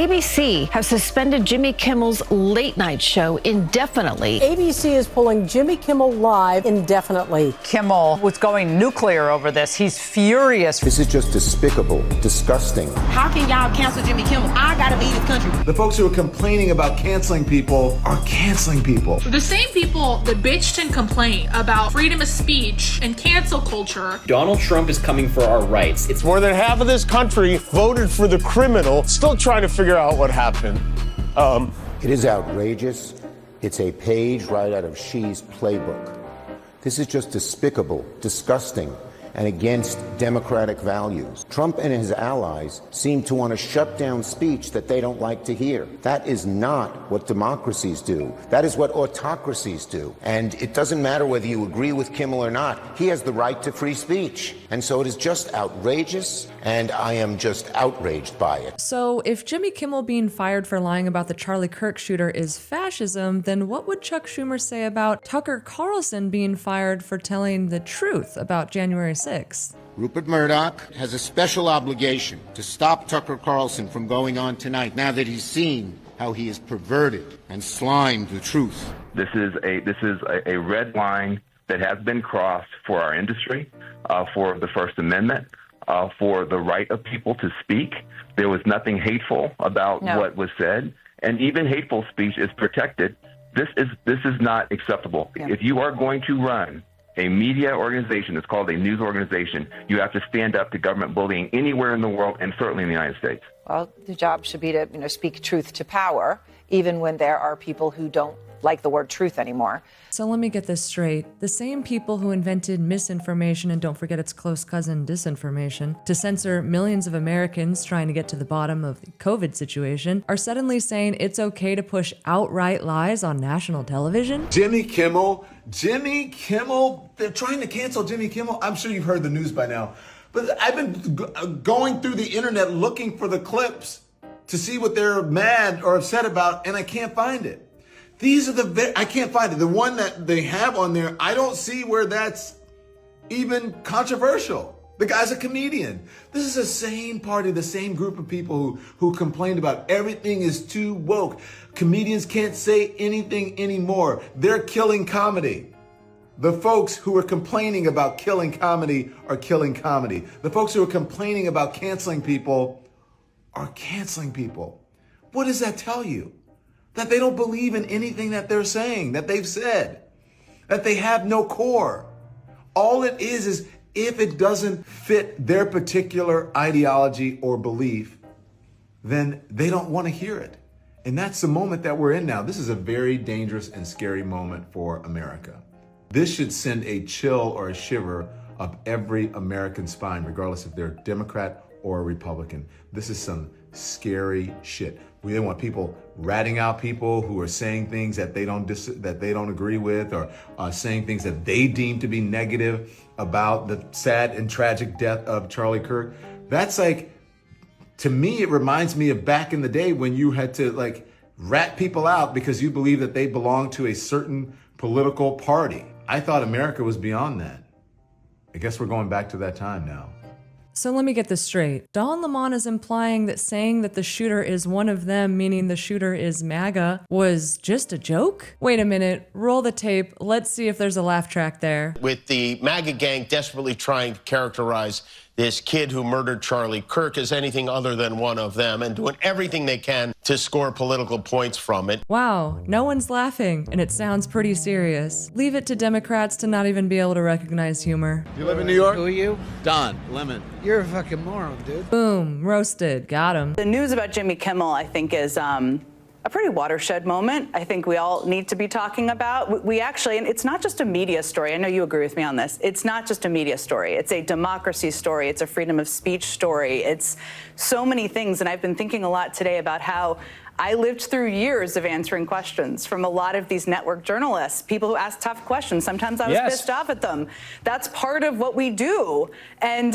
ABC have suspended Jimmy Kimmel's late night show indefinitely. ABC is pulling Jimmy Kimmel live indefinitely. Kimmel was going nuclear over this. He's furious. This is just despicable, disgusting. How can y'all cancel Jimmy Kimmel? I gotta leave this country. The folks who are complaining about canceling people are canceling people. The same people that bitched and complained about freedom of speech and cancel culture. Donald Trump is coming for our rights. It's more than half of this country voted for the criminal, still trying to figure out what happened. It is outrageous. It's a page right out of Xi's playbook. This is just despicable, disgusting, and against democratic values. Trump and his allies seem to want to shut down speech that they don't like to hear. That is not what democracies do. That is what autocracies do. And it doesn't matter whether you agree with Kimmel or not. He has the right to free speech. And so it is just outrageous, and I am just outraged by it. So if Jimmy Kimmel being fired for lying about the Charlie Kirk shooter is fascism, then what would Chuck Schumer say about Tucker Carlson being fired for telling the truth about January 6th? Rupert Murdoch has a special obligation to stop Tucker Carlson from going on tonight now that he's seen how he has perverted and slimed the truth. This is a red line that has been crossed for our industry, for the First Amendment, for the right of people to speak. There was nothing hateful about what was said, and even hateful speech is protected. This is not acceptable. Yeah. If you are going to run a media organization that's called a news organization, you have to stand up to government bullying anywhere in the world, and certainly in the United States. Well, the job should be to speak truth to power, even when there are people who don't like the word truth anymore. So let me get this straight. The same people who invented misinformation, and don't forget its close cousin disinformation, to censor millions of Americans trying to get to the bottom of the COVID situation, are suddenly saying it's okay to push outright lies on national television? Jimmy Kimmel, they're trying to cancel Jimmy Kimmel. I'm sure you've heard the news by now. But I've been going through the internet looking for the clips to see what they're mad or upset about, and I can't find it. These are I can't find it. The one that they have on there, I don't see where that's even controversial. The guy's a comedian. This is the same party, the same group of people who complained about everything is too woke. Comedians can't say anything anymore. They're killing comedy. The folks who are complaining about killing comedy are killing comedy. The folks who are complaining about canceling people are canceling people. What does that tell you? That they don't believe in anything that they're saying, that they've said, that they have no core. All it is if it doesn't fit their particular ideology or belief, then they don't want to hear it. And that's the moment that we're in now. This is a very dangerous and scary moment for America. This should send a chill or a shiver up every American spine, regardless if they're Democrat or a Republican. This is some scary shit. We don't want people ratting out people who are saying things that they don't agree with, or saying things that they deem to be negative about the sad and tragic death of Charlie Kirk. That's like, to me, it reminds me of back in the day when you had to rat people out because you believe that they belong to a certain political party. I thought America was beyond that. I guess we're going back to that time now. So let me get this straight. Don Lemon is implying that saying that the shooter is one of them, meaning the shooter is MAGA, was just a joke? Wait a minute, roll the tape. Let's see if there's a laugh track there. With the MAGA gang desperately trying to characterize this kid who murdered Charlie Kirk as anything other than one of them, and doing everything they can to score political points from it. Wow, no one's laughing, and it sounds pretty serious. Leave it to Democrats to not even be able to recognize humor. You live in New York? Who are you? Don Lemon. You're a fucking moron, dude. Boom, roasted, got him. The news about Jimmy Kimmel, I think, is a pretty watershed moment. I think we all need to be talking about. We actually, and it's not just a media story. I know you agree with me on this. It's not just a media story. It's a democracy story. It's a freedom of speech story. It's so many things. And I've been thinking a lot today about how I lived through years of answering questions from a lot of these network journalists, people who ask tough questions. Sometimes I was pissed off at them. That's part of what we do. And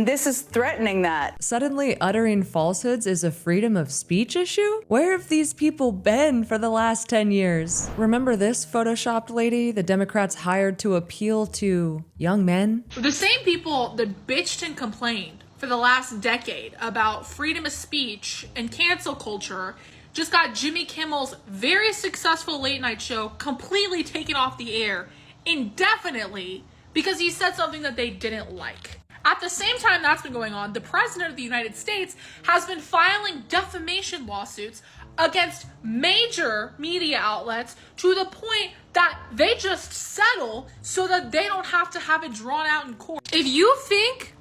this is threatening that. Suddenly uttering falsehoods is a freedom of speech issue? Where have these people been for the last 10 years? Remember this photoshopped lady the Democrats hired to appeal to young men? The same people that bitched and complained for the last decade about freedom of speech and cancel culture just got Jimmy Kimmel's very successful late night show completely taken off the air indefinitely because he said something that they didn't like. At the same time that's been going on, the president of the United States has been filing defamation lawsuits against major media outlets to the point that they just settle so that they don't have to have it drawn out in court. If you think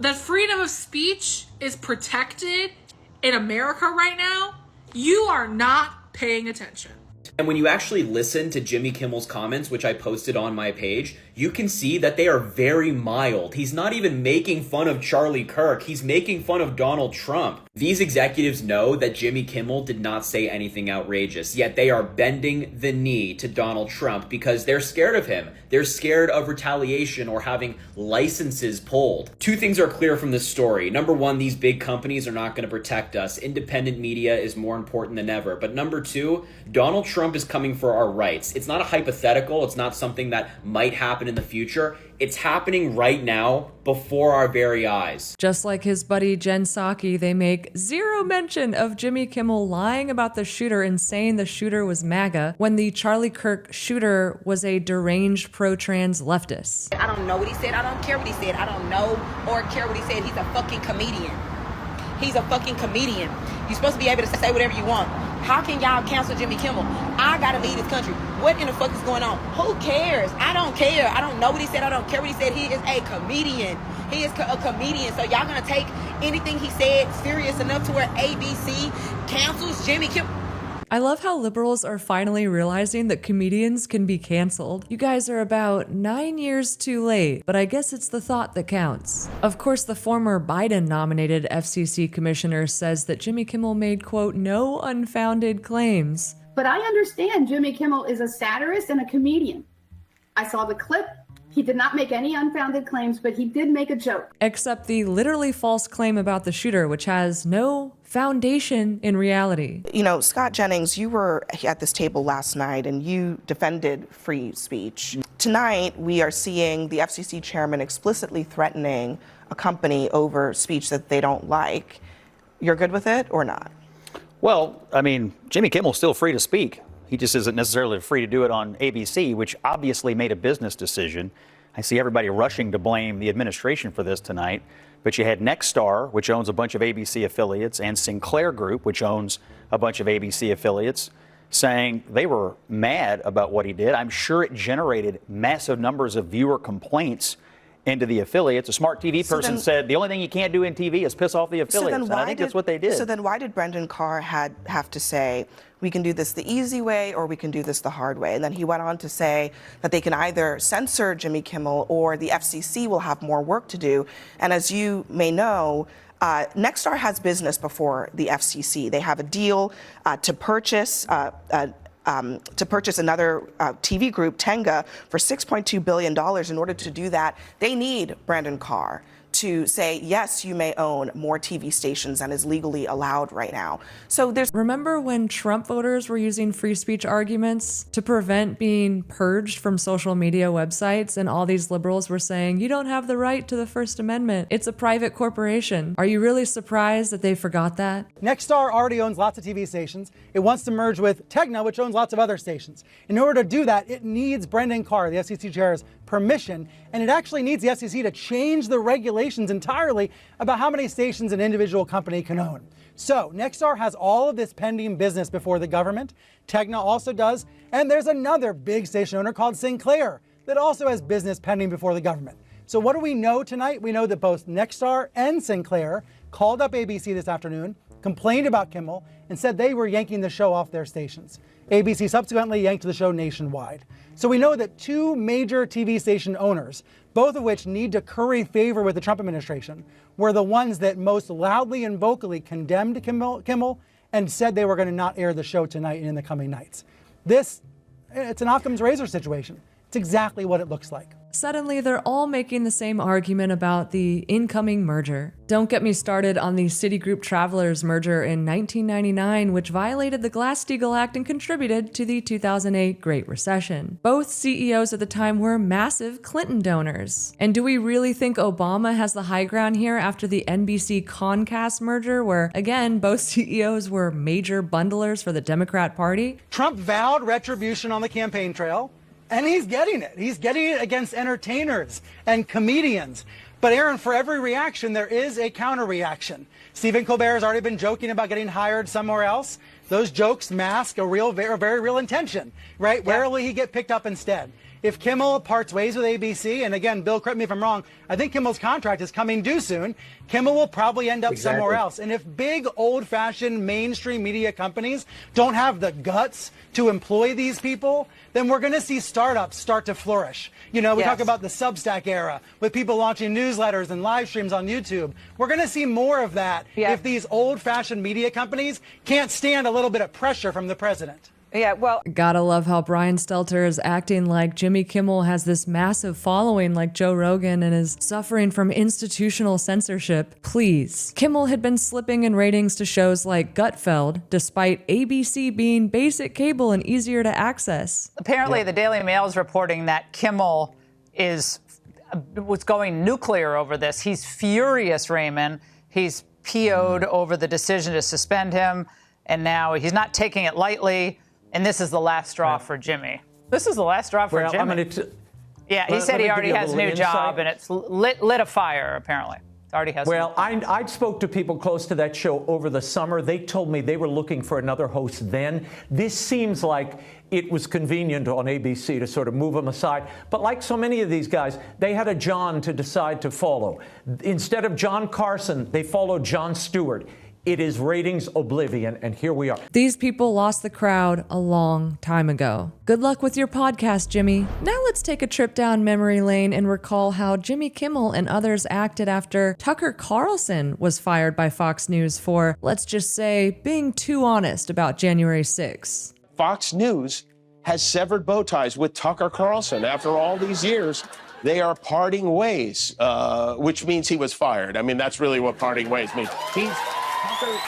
that freedom of speech is protected in America right now, you are not paying attention. And when you actually listen to Jimmy Kimmel's comments, which I posted on my page, you can see that they are very mild. He's not even making fun of Charlie Kirk. He's making fun of Donald Trump. These executives know that Jimmy Kimmel did not say anything outrageous, yet they are bending the knee to Donald Trump because they're scared of him. They're scared of retaliation or having licenses pulled. Two things are clear from this story. Number one, these big companies are not going to protect us. Independent media is more important than ever. But number two, Donald Trump is coming for our rights. It's not a hypothetical. It's not something that might happen in the future. It's happening right now before our very eyes. Just like his buddy Jen Psaki, they make zero mention of Jimmy Kimmel lying about the shooter and saying the shooter was MAGA when the Charlie Kirk shooter was a deranged pro-trans leftist. I don't know what he said. I don't care what he said. I don't know or care what he said. He's a fucking comedian. He's a fucking comedian. You're supposed to be able to say whatever you want. How can y'all cancel Jimmy Kimmel? I gotta leave this country. What in the fuck is going on? Who cares? I don't care. I don't know what he said. I don't care what he said. He is a comedian. He is a comedian. So y'all gonna take anything he said serious enough to where ABC cancels Jimmy Kimmel? I love how liberals are finally realizing that comedians can be canceled. You guys are about 9 years too late, but I guess it's the thought that counts. Of course, the former Biden-nominated FCC commissioner says that Jimmy Kimmel made, quote, no unfounded claims. But I understand Jimmy Kimmel is a satirist and a comedian. I saw the clip. He did not make any unfounded claims, but he did make a joke. Except the literally false claim about the shooter, which has no foundation in reality. You know, Scott Jennings, you were at this table last night and you defended free speech. Tonight, we are seeing the FCC chairman explicitly threatening a company over speech that they don't like. You're good with it or not? Well, I mean, Jimmy Kimmel's still free to speak. He just isn't necessarily free to do it on ABC, which obviously made a business decision. I see everybody rushing to blame the administration for this tonight. But you had Nexstar, which owns a bunch of ABC affiliates, and Sinclair Group, which owns a bunch of ABC affiliates, saying they were mad about what he did. I'm sure it generated massive numbers of viewer complaints into the affiliates. A smart TV person said the only thing you can't do in TV is piss off the affiliates. And I think that's what they did. So then why did Brendan Carr have to say, we can do this the easy way or we can do this the hard way? And then he went on to say that they can either censor Jimmy Kimmel or the FCC will have more work to do. And as you may know, Nexstar has business before the FCC. They have a deal to purchase another TV group, Tenga, for $6.2 billion. In order to do that, they need Brendan Carr to say, yes, you may own more TV stations than is legally allowed right now. So there's... Remember when Trump voters were using free speech arguments to prevent being purged from social media websites, and all these liberals were saying, you don't have the right to the First Amendment. It's a private corporation. Are you really surprised that they forgot that? Nexstar already owns lots of TV stations. It wants to merge with Tegna, which owns lots of other stations. In order to do that, it needs Brendan Carr, the FCC chair's permission, and it actually needs the FCC to change the regulations entirely about how many stations an individual company can own. So Nexstar has all of this pending business before the government. Tegna also does, and there's another big station owner called Sinclair that also has business pending before the government. So what do we know tonight? We know that both Nexstar and Sinclair called up ABC this afternoon, complained about Kimmel, and said they were yanking the show off their stations. ABC subsequently yanked the show nationwide. So we know that two major TV station owners, both of which need to curry favor with the Trump administration, were the ones that most loudly and vocally condemned Kimmel and said they were going to not air the show tonight and in the coming nights. It's an Occam's razor situation. It's exactly what it looks like. Suddenly, they're all making the same argument about the incoming merger. Don't get me started on the Citigroup Travelers merger in 1999, which violated the Glass-Steagall Act and contributed to the 2008 Great Recession. Both CEOs at the time were massive Clinton donors. And do we really think Obama has the high ground here after the NBC-Comcast merger, where, again, both CEOs were major bundlers for the Democrat Party? Trump vowed retribution on the campaign trail, and he's getting it. He's getting it against entertainers and comedians. But Aaron, for every reaction, there is a counter-reaction. Stephen Colbert has already been joking about getting hired somewhere else. Those jokes mask a very real intention, right? Yeah. Where will he get picked up instead? If Kimmel parts ways with ABC, and again, Bill, correct me if I'm wrong, I think Kimmel's contract is coming due soon. Kimmel will probably end up somewhere else. And if big, old-fashioned mainstream media companies don't have the guts to employ these people, then we're going to see startups start to flourish. You know, we talk about the Substack era with people launching newsletters and live streams on YouTube. We're going to see more of that if these old-fashioned media companies can't stand a little bit of pressure from the president. Yeah, well, gotta love how Brian Stelter is acting like Jimmy Kimmel has this massive following like Joe Rogan and is suffering from institutional censorship. Please. Kimmel had been slipping in ratings to shows like Gutfeld, despite ABC being basic cable and easier to access. Apparently, the Daily Mail is reporting that Kimmel was going nuclear over this. He's furious, Raymond. He's PO'd over the decision to suspend him, and now he's not taking it lightly. And this is the last straw for Jimmy. This is the last straw for Jimmy. He said he already has a new job, and it's lit a fire, apparently. Already has. Well, I spoke to people close to that show over the summer. They told me they were looking for another host then. This seems like it was convenient on ABC to sort of move them aside. But like so many of these guys, they had a John to decide to follow. Instead of John Carson, they followed Jon Stewart. It is ratings oblivion, and here we are. These people lost the crowd a long time ago. Good luck with your podcast, Jimmy. Now let's take a trip down memory lane and recall how Jimmy Kimmel and others acted after Tucker Carlson was fired by Fox News for, let's just say, being too honest about January 6th. Fox News has severed bow ties with Tucker Carlson. After all these years, they are parting ways, which means he was fired. I mean, that's really what parting ways means.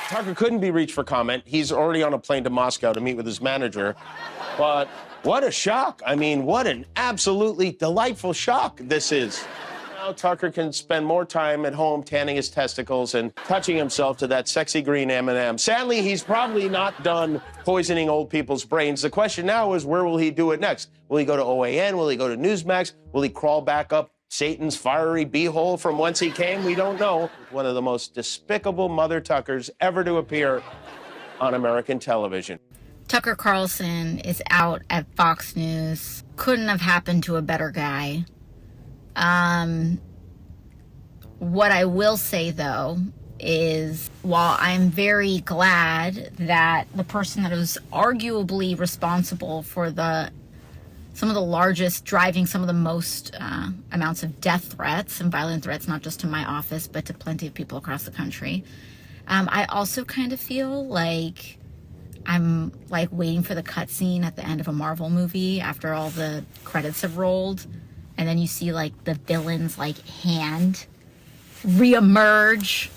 Tucker couldn't be reached for comment. He's already on a plane to Moscow to meet with his manager. But what a shock. I mean, what an absolutely delightful shock this is. Now Tucker can spend more time at home tanning his testicles and touching himself to that sexy green M&M. Sadly, he's probably not done poisoning old people's brains. The question now is, where will he do it next? Will he go to OAN? Will he go to Newsmax? Will he crawl back up Satan's fiery beehole from whence he came? We don't know. One of the most despicable mother Tuckers ever to appear on American television. Tucker Carlson is out at Fox News. Couldn't have happened to a better guy. What I will say, though, is while I'm very glad that the person that was arguably responsible for some of the largest, driving some of the most amounts of death threats and violent threats, not just to my office, but to plenty of people across the country. I also kind of feel like I'm like waiting for the cutscene at the end of a Marvel movie after all the credits have rolled. And then you see like the villain's like hand reemerge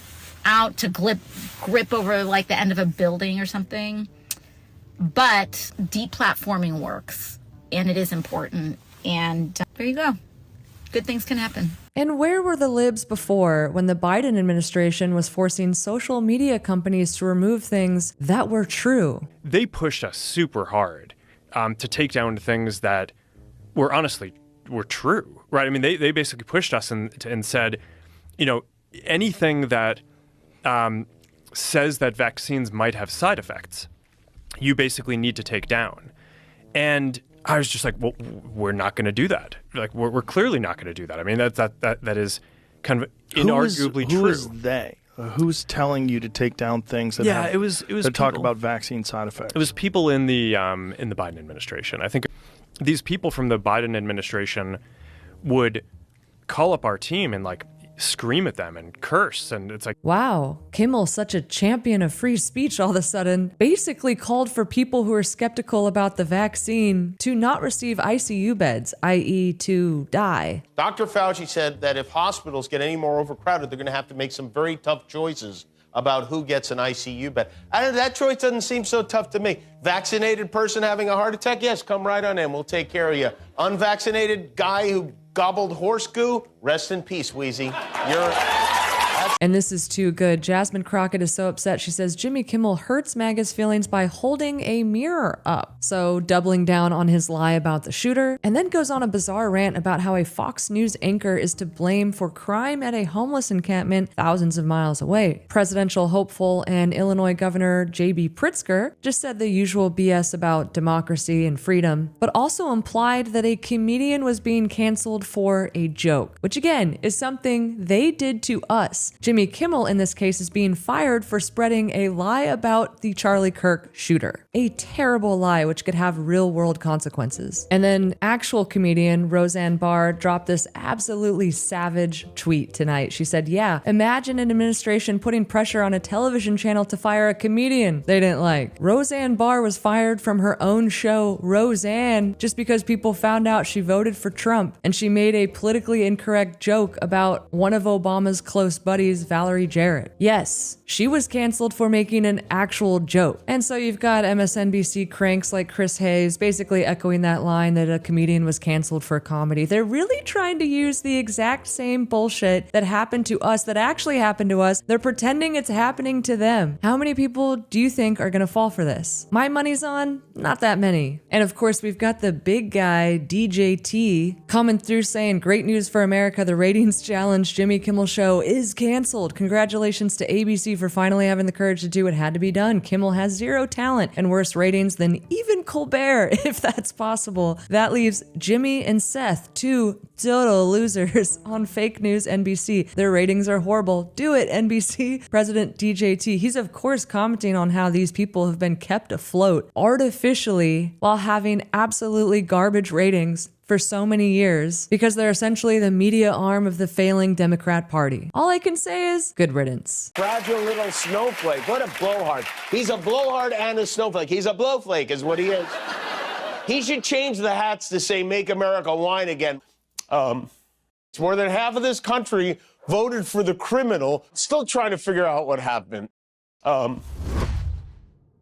out to grip over like the end of a building or something. But deplatforming works. And it is important. And there you go. Good things can happen. And where were the libs before, when the Biden administration was forcing social media companies to remove things that were true? They pushed us super hard to take down things that were honestly were true, right? I mean, they basically pushed us and said, you know, anything that says that vaccines might have side effects, you basically need to take down. And I was just like, well, we're not going to do that. Like, we're clearly not going to do that. I mean, that is kind of inarguably true. Who is they? Who's telling you to take down things that it was that talk about vaccine side effects? It was people in the Biden administration. I think these people from the Biden administration would call up our team and like scream at them and curse. And it's like, wow, Kimmel, such a champion of free speech all of a sudden, basically called for people who are skeptical about the vaccine to not receive ICU beds, i.e. to die. Dr. Fauci said that if hospitals get any more overcrowded, they're going to have to make some very tough choices about who gets an ICU bed. That choice doesn't seem so tough to me. Vaccinated person having a heart attack? Yes, come right on in. We'll take care of you. Unvaccinated guy who gobbled horse goo? Rest in peace, Wheezy. And this is too good. Jasmine Crockett is so upset. She says Jimmy Kimmel hurts MAGA's feelings by holding a mirror up. So doubling down on his lie about the shooter, and then goes on a bizarre rant about how a Fox News anchor is to blame for crime at a homeless encampment thousands of miles away. Presidential hopeful and Illinois Governor J.B. Pritzker just said the usual BS about democracy and freedom, but also implied that a comedian was being canceled for a joke, which again is something they did to us. Jimmy Kimmel, in this case, is being fired for spreading a lie about the Charlie Kirk shooter. A terrible lie which could have real-world consequences. And then actual comedian Roseanne Barr dropped this absolutely savage tweet tonight. She said, yeah, imagine an administration putting pressure on a television channel to fire a comedian they didn't like. Roseanne Barr was fired from her own show, Roseanne, just because people found out she voted for Trump, and she made a politically incorrect joke about one of Obama's close buddies, Valerie Jarrett. Yes, she was canceled for making an actual joke. And so you've got MSNBC cranks like Chris Hayes basically echoing that line that a comedian was canceled for comedy. They're really trying to use the exact same bullshit that happened to us, that actually happened to us. They're pretending it's happening to them. How many people do you think are gonna fall for this? My money's on not that many. And of course, we've got the big guy, DJT, coming through saying, great news for America, the ratings challenge Jimmy Kimmel show is canceled. Congratulations to ABC for finally having the courage to do what had to be done. Kimmel has zero talent and worse ratings than even Colbert, if that's possible. That leaves Jimmy and Seth, two total losers on fake news NBC. Their ratings are horrible. Do it, NBC. President DJT, he's of course commenting on how these people have been kept afloat artificially while having absolutely garbage ratings for so many years because they're essentially the media arm of the failing Democrat Party. All I can say is good riddance. Fragile little snowflake. What a blowhard. He's a blowhard and a snowflake. He's a blowflake is what he is. He should change the hats to say Make America Wine Again. It's more than half of this country voted for the criminal. Still trying to figure out what happened.